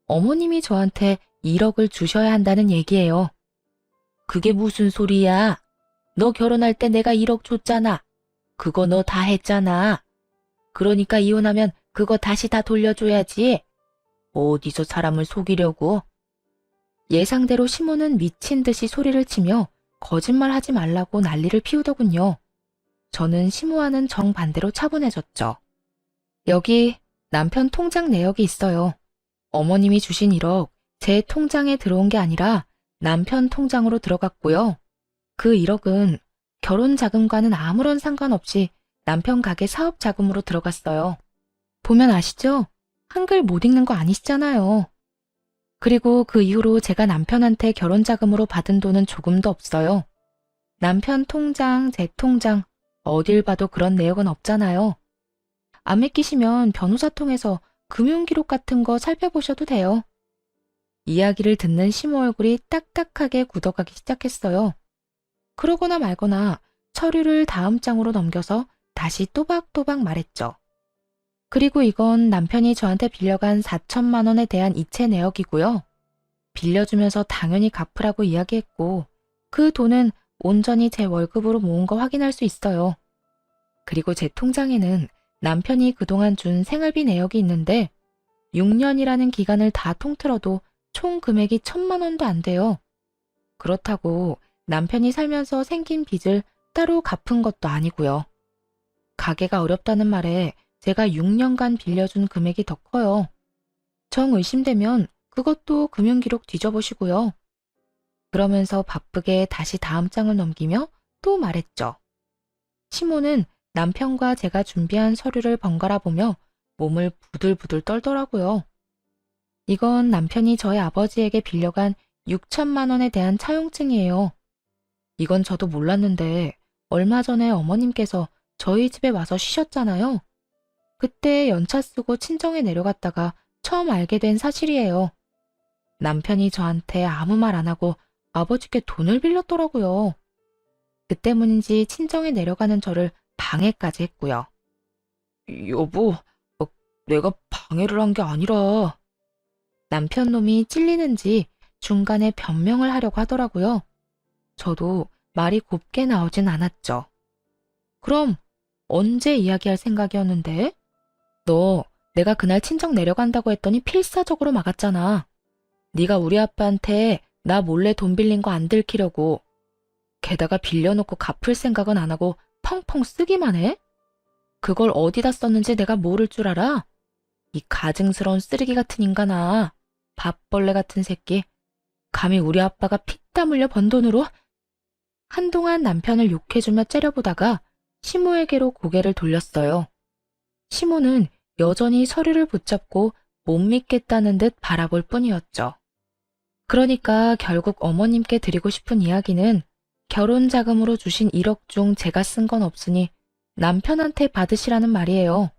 어머님이 저한테 1억을 주셔야 한다는 얘기예요. 그게 무슨 소리야? 너 결혼할 때 내가 1억 줬잖아. 그거 너 다 했잖아. 그러니까 이혼하면 그거 다시 다 돌려줘야지. 어디서 사람을 속이려고? 예상대로 시모는 미친 듯이 소리를 치며 거짓말하지 말라고 난리를 피우더군요. 저는 시모와는 정반대로 차분해졌죠. 여기 남편 통장 내역이 있어요. 어머님이 주신 1억 제 통장에 들어온 게 아니라 남편 통장으로 들어갔고요. 그 1억은 결혼 자금과는 아무런 상관없이 남편 가게 사업 자금으로 들어갔어요. 보면 아시죠? 한글 못 읽는 거 아니시잖아요. 그리고 그 이후로 제가 남편한테 결혼 자금으로 받은 돈은 조금도 없어요. 남편 통장, 제 통장, 어딜 봐도 그런 내역은 없잖아요. 안 믿기시면 변호사 통해서 금융기록 같은 거 살펴보셔도 돼요. 이야기를 듣는 시모 얼굴이 딱딱하게 굳어가기 시작했어요. 그러거나 말거나 서류를 다음 장으로 넘겨서 다시 또박또박 말했죠. 그리고 이건 남편이 저한테 빌려간 4천만 원에 대한 이체 내역이고요. 빌려주면서 당연히 갚으라고 이야기했고 그 돈은 온전히 제 월급으로 모은 거 확인할 수 있어요. 그리고 제 통장에는 남편이 그동안 준 생활비 내역이 있는데 6년이라는 기간을 다 통틀어도 총 금액이 1,000만 원도 안 돼요. 그렇다고 남편이 살면서 생긴 빚을 따로 갚은 것도 아니고요. 가게가 어렵다는 말에 제가 6년간 빌려준 금액이 더 커요. 정 의심되면 그것도 금융기록 뒤져보시고요. 그러면서 바쁘게 다시 다음 장을 넘기며 또 말했죠. 시모는 남편과 제가 준비한 서류를 번갈아 보며 몸을 부들부들 떨더라고요. 이건 남편이 저희 아버지에게 빌려간 6천만 원에 대한 차용증이에요. 이건 저도 몰랐는데 얼마 전에 어머님께서 저희 집에 와서 쉬셨잖아요. 그때 연차 쓰고 친정에 내려갔다가 처음 알게 된 사실이에요. 남편이 저한테 아무 말 안 하고 아버지께 돈을 빌렸더라고요. 그 때문인지 친정에 내려가는 저를 방해까지 했고요. 여보, 내가 방해를 한 게 아니라. 남편 놈이 찔리는지 중간에 변명을 하려고 하더라고요. 저도 말이 곱게 나오진 않았죠. 그럼 언제 이야기할 생각이었는데? 너 내가 그날 친정 내려간다고 했더니 필사적으로 막았잖아. 네가 우리 아빠한테 나 몰래 돈 빌린 거 안 들키려고. 게다가 빌려놓고 갚을 생각은 안 하고 펑펑 쓰기만 해? 그걸 어디다 썼는지 내가 모를 줄 알아? 이 가증스러운 쓰레기 같은 인간아. 밥벌레 같은 새끼. 감히 우리 아빠가 피땀 흘려 번 돈으로? 한동안 남편을 욕해주며 째려보다가 시모에게로 고개를 돌렸어요. 시모는 여전히 서류를 붙잡고 못 믿겠다는 듯 바라볼 뿐이었죠. 그러니까 결국 어머님께 드리고 싶은 이야기는 결혼 자금으로 주신 1억 중 제가 쓴 건 없으니 남편한테 받으시라는 말이에요.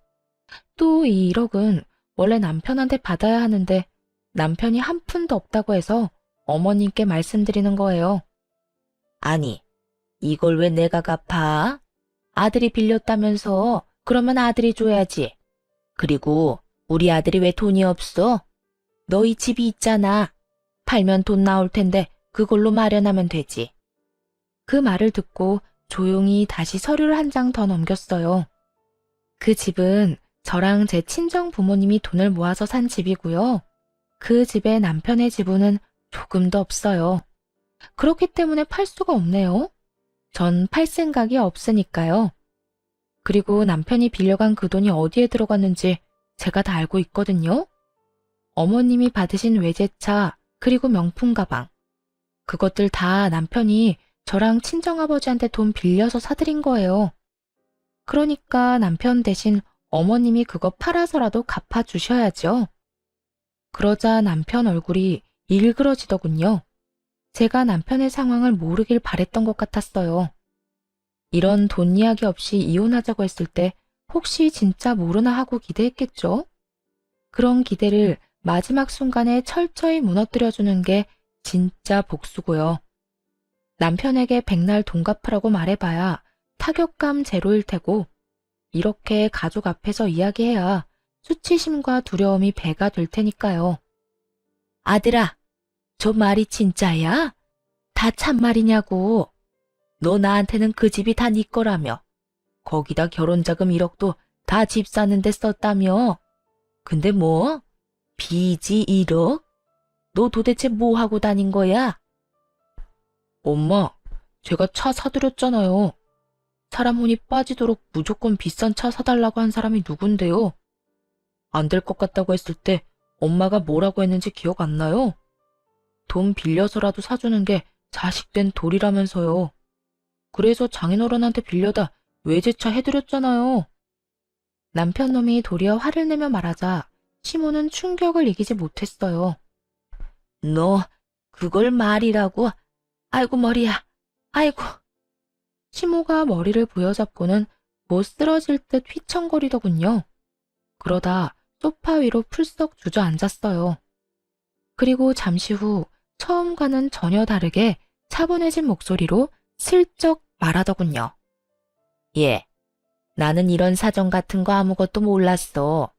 또 이 1억은 원래 남편한테 받아야 하는데 남편이 한 푼도 없다고 해서 어머님께 말씀드리는 거예요. 아니, 이걸 왜 내가 갚아? 아들이 빌렸다면서 그러면 아들이 줘야지. 그리고 우리 아들이 왜 돈이 없어? 너희 집이 있잖아. 팔면 돈 나올 텐데 그걸로 마련하면 되지. 그 말을 듣고 조용히 다시 서류를 한 장 더 넘겼어요. 그 집은 저랑 제 친정 부모님이 돈을 모아서 산 집이고요. 그 집에 남편의 지분은 조금도 없어요. 그렇기 때문에 팔 수가 없네요. 전 팔 생각이 없으니까요. 그리고 남편이 빌려간 그 돈이 어디에 들어갔는지 제가 다 알고 있거든요. 어머님이 받으신 외제차 그리고 명품 가방. 그것들 다 남편이 저랑 친정아버지한테 돈 빌려서 사드린 거예요. 그러니까 남편 대신 어머님이 그거 팔아서라도 갚아주셔야죠. 그러자 남편 얼굴이 일그러지더군요. 제가 남편의 상황을 모르길 바랬던 것 같았어요. 이런 돈 이야기 없이 이혼하자고 했을 때 혹시 진짜 모르나 하고 기대했겠죠? 그런 기대를 마지막 순간에 철저히 무너뜨려주는 게 진짜 복수고요. 남편에게 백날 돈 갚으라고 말해봐야 타격감 제로일 테고 이렇게 가족 앞에서 이야기해야 수치심과 두려움이 배가 될 테니까요. 아들아, 저 말이 진짜야? 다 참말이냐고. 너 나한테는 그 집이 다 네 거라며. 거기다 결혼자금 1억도 다 집 사는데 썼다며. 근데 뭐? 빚이 1억? 너 도대체 뭐 하고 다닌 거야? 엄마, 제가 차 사드렸잖아요. 사람 혼이 빠지도록 무조건 비싼 차 사달라고 한 사람이 누군데요? 안 될 것 같다고 했을 때 엄마가 뭐라고 했는지 기억 안 나요? 돈 빌려서라도 사주는 게 자식된 도리라면서요. 그래서 장인어른한테 빌려다 외제차 해드렸잖아요. 남편 놈이 도리어 화를 내며 말하자 시모는 충격을 이기지 못했어요. 너 그걸 말이라고? 아이고 머리야. 아이고. 시모가 머리를 부여잡고는 못 쓰러질 듯 휘청거리더군요. 그러다 소파 위로 풀썩 주저앉았어요. 그리고 잠시 후 처음과는 전혀 다르게 차분해진 목소리로 슬쩍 말하더군요. 예, 나는 이런 사정 같은 거 아무것도 몰랐어.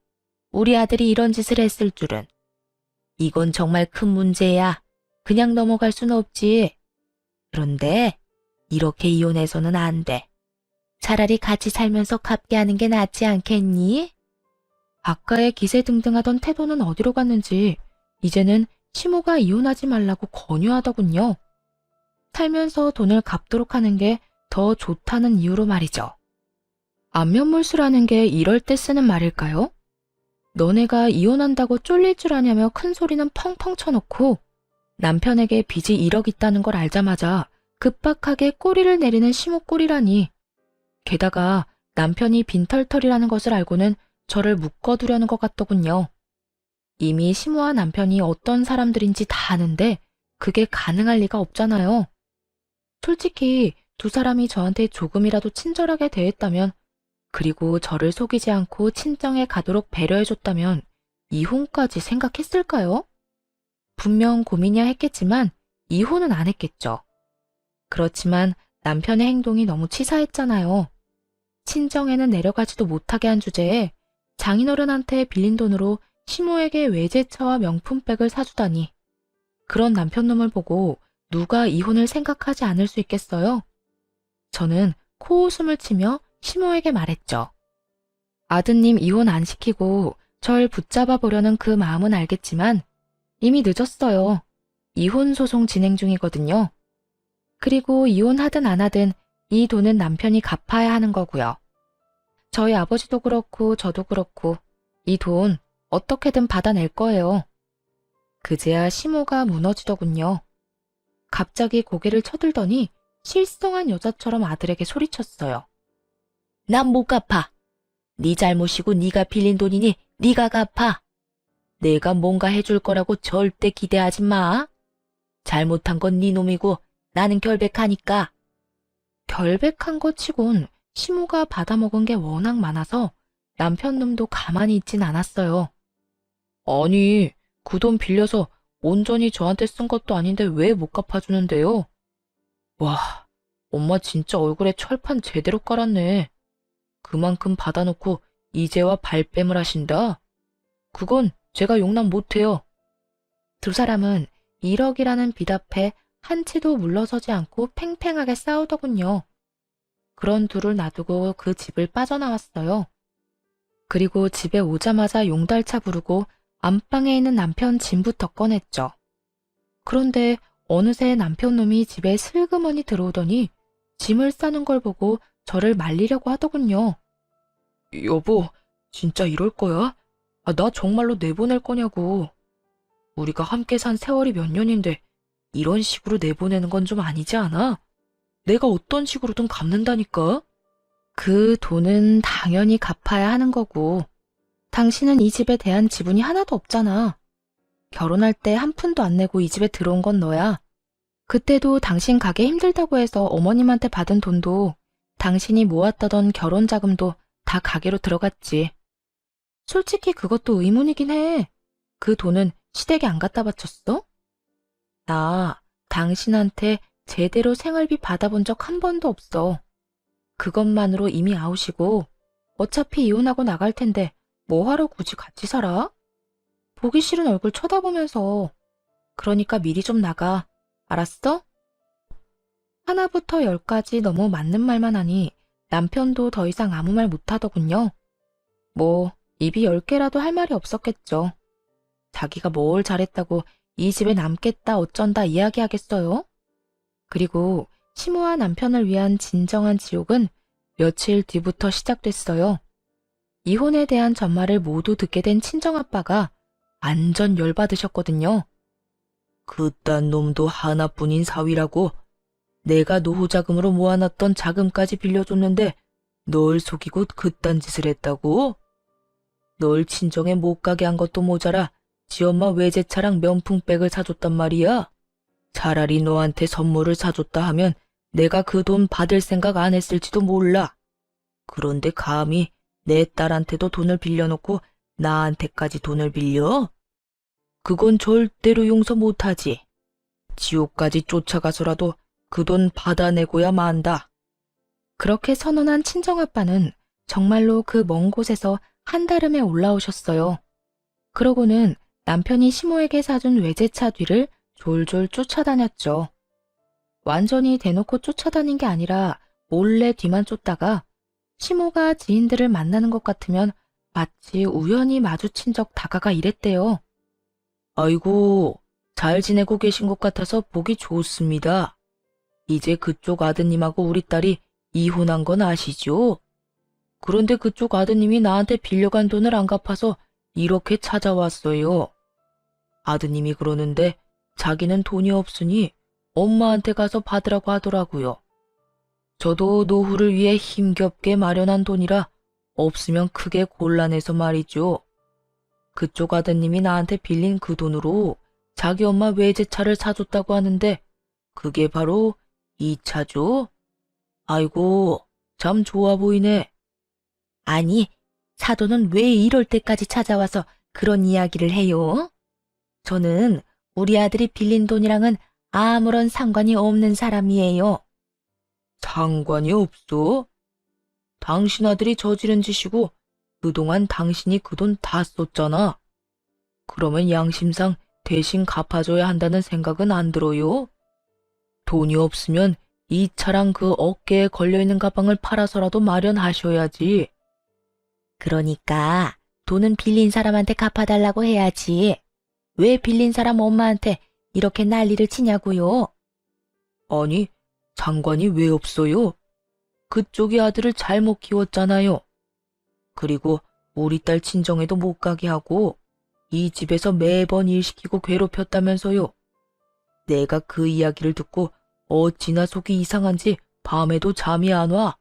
우리 아들이 이런 짓을 했을 줄은. 이건 정말 큰 문제야. 그냥 넘어갈 순 없지. 그런데 이렇게 이혼해서는 안 돼. 차라리 같이 살면서 갚게 하는 게 낫지 않겠니? 아까의 기세등등하던 태도는 어디로 갔는지 이제는 시모가 이혼하지 말라고 권유하더군요. 살면서 돈을 갚도록 하는 게 더 좋다는 이유로 말이죠. 안면물수라는 게 이럴 때 쓰는 말일까요? 너네가 이혼한다고 쫄릴 줄 아냐며 큰 소리는 펑펑 쳐놓고 남편에게 빚이 1억 있다는 걸 알자마자 급박하게 꼬리를 내리는 시모 꼴이라니. 게다가 남편이 빈털털이라는 것을 알고는 저를 묶어두려는 것 같더군요. 이미 시모와 남편이 어떤 사람들인지 다 아는데 그게 가능할 리가 없잖아요. 솔직히 두 사람이 저한테 조금이라도 친절하게 대했다면, 그리고 저를 속이지 않고 친정에 가도록 배려해줬다면 이혼까지 생각했을까요? 분명 고민이야 했겠지만 이혼은 안 했겠죠. 그렇지만 남편의 행동이 너무 치사했잖아요. 친정에는 내려가지도 못하게 한 주제에 장인어른한테 빌린 돈으로 시모에게 외제차와 명품백을 사주다니. 그런 남편놈을 보고 누가 이혼을 생각하지 않을 수 있겠어요? 저는 코웃음을 치며 시모에게 말했죠. 아드님 이혼 안 시키고 절 붙잡아 보려는 그 마음은 알겠지만 이미 늦었어요. 이혼 소송 진행 중이거든요. 그리고 이혼하든 안 하든 이 돈은 남편이 갚아야 하는 거고요. 저희 아버지도 그렇고 저도 그렇고 이 돈 어떻게든 받아낼 거예요. 그제야 시모가 무너지더군요. 갑자기 고개를 쳐들더니 실성한 여자처럼 아들에게 소리쳤어요. 난 못 갚아. 네 잘못이고 네가 빌린 돈이니 네가 갚아. 내가 뭔가 해줄 거라고 절대 기대하지 마. 잘못한 건 네 놈이고 나는 결백하니까. 결백한 것 치곤 시모가 받아먹은 게 워낙 많아서 남편 놈도 가만히 있진 않았어요. 아니, 그 돈 빌려서 온전히 저한테 쓴 것도 아닌데 왜 못 갚아주는데요? 와, 엄마 진짜 얼굴에 철판 제대로 깔았네. 그만큼 받아놓고 이제와 발뺌을 하신다? 그건 제가 용납 못해요. 두 사람은 1억이라는 빚 앞에 한치도 물러서지 않고 팽팽하게 싸우더군요. 그런 둘을 놔두고 그 집을 빠져나왔어요. 그리고 집에 오자마자 용달차 부르고 안방에 있는 남편 짐부터 꺼냈죠. 그런데 어느새 남편 놈이 집에 슬그머니 들어오더니 짐을 싸는 걸 보고 저를 말리려고 하더군요. 여보, 진짜 이럴 거야? 나 정말로 내보낼 거냐고. 우리가 함께 산 세월이 몇 년인데 이런 식으로 내보내는 건 좀 아니지 않아? 내가 어떤 식으로든 갚는다니까? 그 돈은 당연히 갚아야 하는 거고, 당신은 이 집에 대한 지분이 하나도 없잖아. 결혼할 때 한 푼도 안 내고 이 집에 들어온 건 너야. 그때도 당신 가게 힘들다고 해서 어머님한테 받은 돈도 당신이 모았다던 결혼 자금도 다 가게로 들어갔지. 솔직히 그것도 의문이긴 해. 그 돈은 시댁에 안 갖다 바쳤어? 나 당신한테 제대로 생활비 받아본 적 한 번도 없어. 그것만으로 이미 아웃이고 어차피 이혼하고 나갈 텐데 뭐하러 굳이 같이 살아? 보기 싫은 얼굴 쳐다보면서. 그러니까 미리 좀 나가. 알았어? 하나부터 10까지 너무 맞는 말만 하니 남편도 더 이상 아무 말 못하더군요. 뭐 입이 10개라도 할 말이 없었겠죠. 자기가 뭘 잘했다고 이 집에 남겠다 어쩐다 이야기하겠어요? 그리고 시모와 남편을 위한 진정한 지옥은 며칠 뒤부터 시작됐어요. 이혼에 대한 전말을 모두 듣게 된 친정아빠가 완전 열받으셨거든요. 그딴 놈도 하나뿐인 사위라고. 내가 노후 자금으로 모아놨던 자금까지 빌려줬는데 널 속이고 그딴 짓을 했다고? 널 친정에 못 가게 한 것도 모자라 지엄마 외제차랑 명품백을 사줬단 말이야. 차라리 너한테 선물을 사줬다 하면 내가 그 돈 받을 생각 안 했을지도 몰라. 그런데 감히 내 딸한테도 돈을 빌려놓고 나한테까지 돈을 빌려? 그건 절대로 용서 못하지. 지옥까지 쫓아가서라도 그 돈 받아내고야 만다. 그렇게 선언한 친정아빠는 정말로 그 먼 곳에서 한달음에 올라오셨어요. 그러고는 남편이 시모에게 사준 외제차 뒤를 졸졸 쫓아다녔죠. 완전히 대놓고 쫓아다닌 게 아니라 몰래 뒤만 쫓다가 시모가 지인들을 만나는 것 같으면 마치 우연히 마주친 적 다가가 이랬대요. 아이고, 잘 지내고 계신 것 같아서 보기 좋습니다. 이제 그쪽 아드님하고 우리 딸이 이혼한 건 아시죠? 그런데 그쪽 아드님이 나한테 빌려간 돈을 안 갚아서 이렇게 찾아왔어요. 아드님이 그러는데 자기는 돈이 없으니 엄마한테 가서 받으라고 하더라고요. 저도 노후를 위해 힘겹게 마련한 돈이라 없으면 크게 곤란해서 말이죠. 그쪽 아드님이 나한테 빌린 그 돈으로 자기 엄마 외제차를 사줬다고 하는데 그게 바로 이 차죠? 아이고, 참 좋아 보이네. 아니, 사돈은 왜 이럴 때까지 찾아와서 그런 이야기를 해요? 저는 우리 아들이 빌린 돈이랑은 아무런 상관이 없는 사람이에요. 상관이 없어? 당신 아들이 저지른 짓이고 그동안 당신이 그 돈 다 썼잖아. 그러면 양심상 대신 갚아줘야 한다는 생각은 안 들어요? 돈이 없으면 이 차랑 그 어깨에 걸려있는 가방을 팔아서라도 마련하셔야지. 그러니까 돈은 빌린 사람한테 갚아달라고 해야지. 왜 빌린 사람 엄마한테 이렇게 난리를 치냐고요? 아니, 상관이 왜 없어요? 그쪽이 아들을 잘못 키웠잖아요. 그리고 우리 딸 친정에도 못 가게 하고 이 집에서 매번 일 시키고 괴롭혔다면서요. 내가 그 이야기를 듣고 어찌나 속이 이상한지 밤에도 잠이 안 와.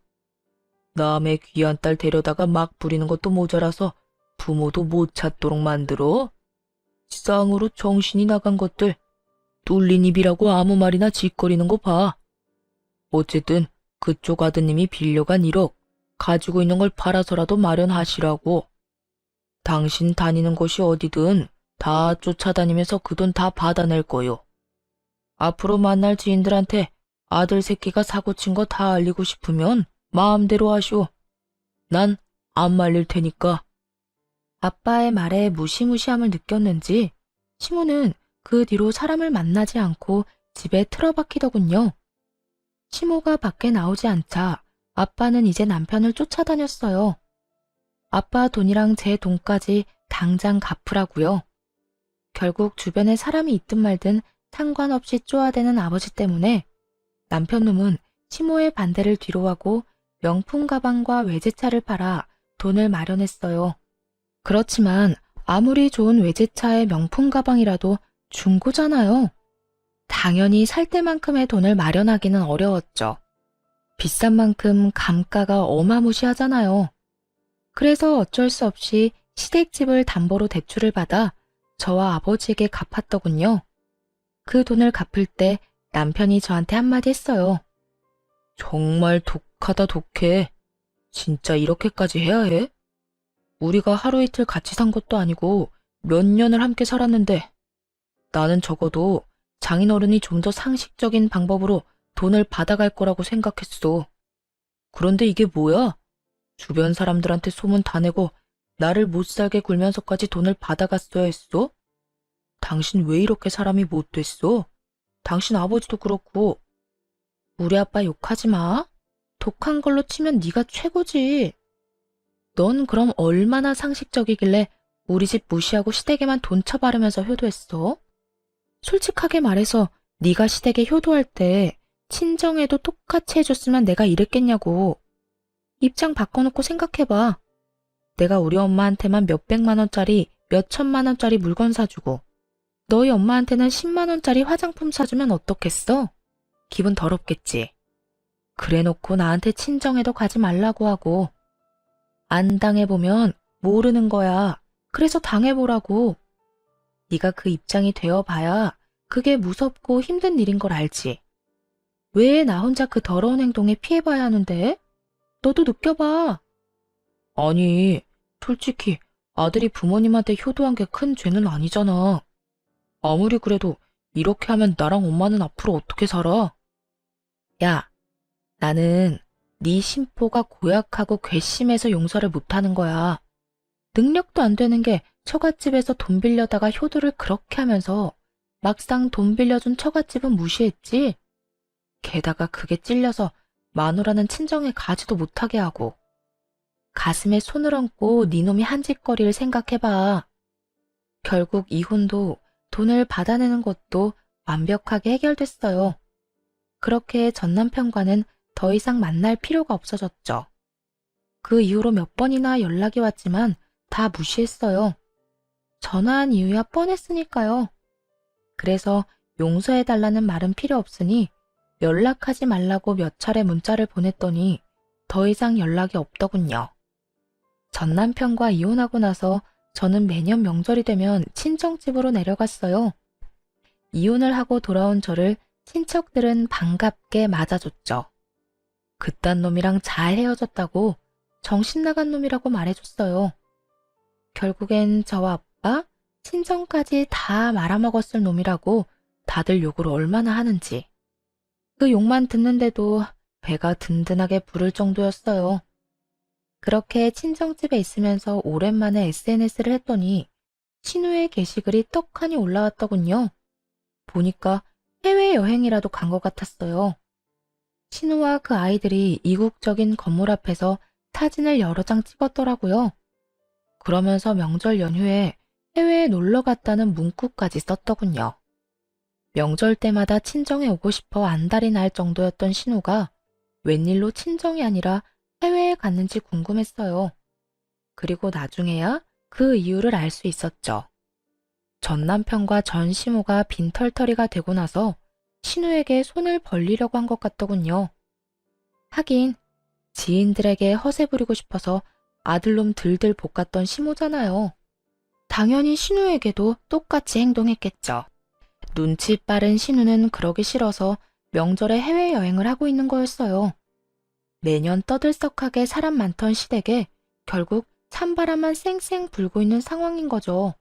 남의 귀한 딸 데려다가 막 부리는 것도 모자라서 부모도 못 찾도록 만들어. 쌍으로 정신이 나간 것들. 뚫린 입이라고 아무 말이나 짓거리는 거 봐. 어쨌든 그쪽 아드님이 빌려간 1억 가지고 있는 걸 팔아서라도 마련하시라고. 당신 다니는 곳이 어디든 다 쫓아다니면서 그 돈 다 받아낼 거요. 앞으로 만날 지인들한테 아들 새끼가 사고친 거 다 알리고 싶으면 마음대로 하시오. 난 안 말릴 테니까. 아빠의 말에 무시무시함을 느꼈는지 시모는 그 뒤로 사람을 만나지 않고 집에 틀어박히더군요. 시모가 밖에 나오지 않자 아빠는 이제 남편을 쫓아다녔어요. 아빠 돈이랑 제 돈까지 당장 갚으라고요. 결국 주변에 사람이 있든 말든 상관없이 쪼아대는 아버지 때문에 남편 놈은 시모의 반대를 뒤로하고 명품 가방과 외제차를 팔아 돈을 마련했어요. 그렇지만 아무리 좋은 외제차의 명품 가방이라도 중고잖아요. 당연히 살 때만큼의 돈을 마련하기는 어려웠죠. 비싼 만큼 감가가 어마무시하잖아요. 그래서 어쩔 수 없이 시댁집을 담보로 대출을 받아 저와 아버지에게 갚았더군요. 그 돈을 갚을 때 남편이 저한테 한마디 했어요. 정말 독하다 독해. 진짜 이렇게까지 해야 해? 우리가 하루 이틀 같이 산 것도 아니고 몇 년을 함께 살았는데 나는 적어도 장인어른이 좀 더 상식적인 방법으로 돈을 받아갈 거라고 생각했어. 그런데 이게 뭐야? 주변 사람들한테 소문 다 내고 나를 못 살게 굴면서까지 돈을 받아갔어야 했어? 당신 왜 이렇게 사람이 못 됐어? 당신 아버지도 그렇고. 우리 아빠 욕하지 마. 독한 걸로 치면 네가 최고지. 넌 그럼 얼마나 상식적이길래 우리 집 무시하고 시댁에만 돈 쳐바르면서 효도했어? 솔직하게 말해서 네가 시댁에 효도할 때 친정에도 똑같이 해줬으면 내가 이랬겠냐고. 입장 바꿔놓고 생각해봐. 내가 우리 엄마한테만 몇백만 원짜리, 몇천만 원짜리 물건 사주고 너희 엄마한테는 10만 원짜리 화장품 사주면 어떻겠어? 기분 더럽겠지. 그래놓고 나한테 친정에도 가지 말라고 하고. 안 당해보면 모르는 거야. 그래서 당해보라고. 네가 그 입장이 되어봐야 그게 무섭고 힘든 일인 걸 알지. 왜 나 혼자 그 더러운 행동에 피해봐야 하는데? 너도 느껴봐. 아니, 솔직히 아들이 부모님한테 효도한 게 큰 죄는 아니잖아. 아무리 그래도 이렇게 하면 나랑 엄마는 앞으로 어떻게 살아? 야, 나는 네 심보가 고약하고 괘씸해서 용서를 못하는 거야. 능력도 안 되는 게 처갓집에서 돈 빌려다가 효도를 그렇게 하면서 막상 돈 빌려준 처갓집은 무시했지. 게다가 그게 찔려서 마누라는 친정에 가지도 못하게 하고. 가슴에 손을 얹고 네 놈이 한 짓거리를 생각해봐. 결국 이혼도 돈을 받아내는 것도 완벽하게 해결됐어요. 그렇게 전 남편과는 더 이상 만날 필요가 없어졌죠. 그 이후로 몇 번이나 연락이 왔지만 다 무시했어요. 전화한 이유야 뻔했으니까요. 그래서 용서해달라는 말은 필요 없으니 연락하지 말라고 몇 차례 문자를 보냈더니 더 이상 연락이 없더군요. 전 남편과 이혼하고 나서 저는 매년 명절이 되면 친정집으로 내려갔어요. 이혼을 하고 돌아온 저를 친척들은 반갑게 맞아줬죠. 그딴 놈이랑 잘 헤어졌다고 정신 나간 놈이라고 말해줬어요. 결국엔 저와 아빠, 친정까지 다 말아먹었을 놈이라고 다들 욕을 얼마나 하는지. 그 욕만 듣는데도 배가 든든하게 부를 정도였어요. 그렇게 친정집에 있으면서 오랜만에 SNS를 했더니 신우의 게시글이 떡하니 올라왔더군요. 보니까 해외여행이라도 간 것 같았어요. 신우와 그 아이들이 이국적인 건물 앞에서 사진을 여러 장 찍었더라고요. 그러면서 명절 연휴에 해외에 놀러 갔다는 문구까지 썼더군요. 명절 때마다 친정에 오고 싶어 안달이 날 정도였던 신우가 웬일로 친정이 아니라 해외에 갔는지 궁금했어요. 그리고 나중에야 그 이유를 알 수 있었죠. 전 남편과 전 시모가 빈털터리가 되고 나서 신우에게 손을 벌리려고 한 것 같더군요. 하긴 지인들에게 허세 부리고 싶어서 아들놈 들들 볶았던 시모잖아요. 당연히 신우에게도 똑같이 행동했겠죠. 눈치 빠른 신우는 그러기 싫어서 명절에 해외여행을 하고 있는 거였어요. 매년 떠들썩하게 사람 많던 시댁에 결국 찬바람만 쌩쌩 불고 있는 상황인 거죠.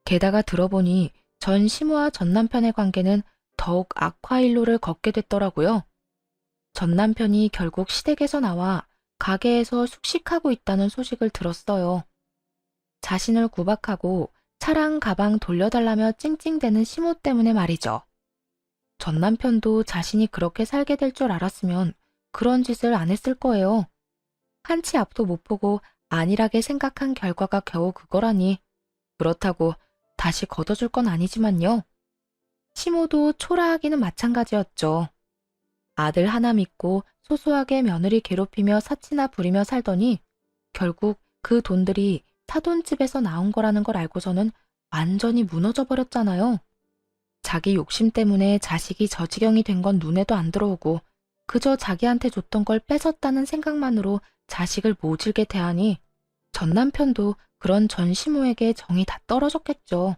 게다가 들어보니 전 시모와 전 남편의 관계는 더욱 악화일로를 걷게 됐더라고요. 전 남편이 결국 시댁에서 나와 가게에서 숙식하고 있다는 소식을 들었어요. 자신을 구박하고 차랑 가방 돌려달라며 찡찡대는 시모 때문에 말이죠. 전 남편도 자신이 그렇게 살게 될 줄 알았으면 그런 짓을 안 했을 거예요. 한치 앞도 못 보고 안일하게 생각한 결과가 겨우 그거라니. 그렇다고 다시 걷어줄 건 아니지만요. 시모도 초라하기는 마찬가지였죠. 아들 하나 믿고 소소하게 며느리 괴롭히며 사치나 부리며 살더니 결국 그 돈들이 사돈집에서 나온 거라는 걸 알고서는 완전히 무너져 버렸잖아요. 자기 욕심 때문에 자식이 저 지경이 된 건 눈에도 안 들어오고 그저 자기한테 줬던 걸 뺏었다는 생각만으로 자식을 모질게 대하니 전 남편도 그런 전 시모에게 정이 다 떨어졌겠죠.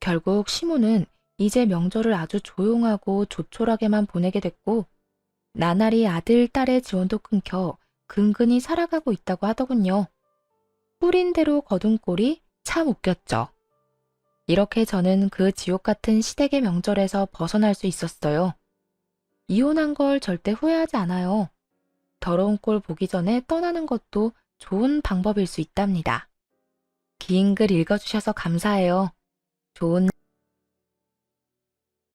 결국 시모는 이제 명절을 아주 조용하고 조촐하게만 보내게 됐고 나날이 아들, 딸의 지원도 끊겨 근근히 살아가고 있다고 하더군요. 뿌린 대로 거둔 꼴이 참 웃겼죠. 이렇게 저는 그 지옥 같은 시댁의 명절에서 벗어날 수 있었어요. 이혼한 걸 절대 후회하지 않아요. 더러운 꼴 보기 전에 떠나는 것도 좋은 방법일 수 있답니다. 긴 글 읽어주셔서 감사해요. 좋은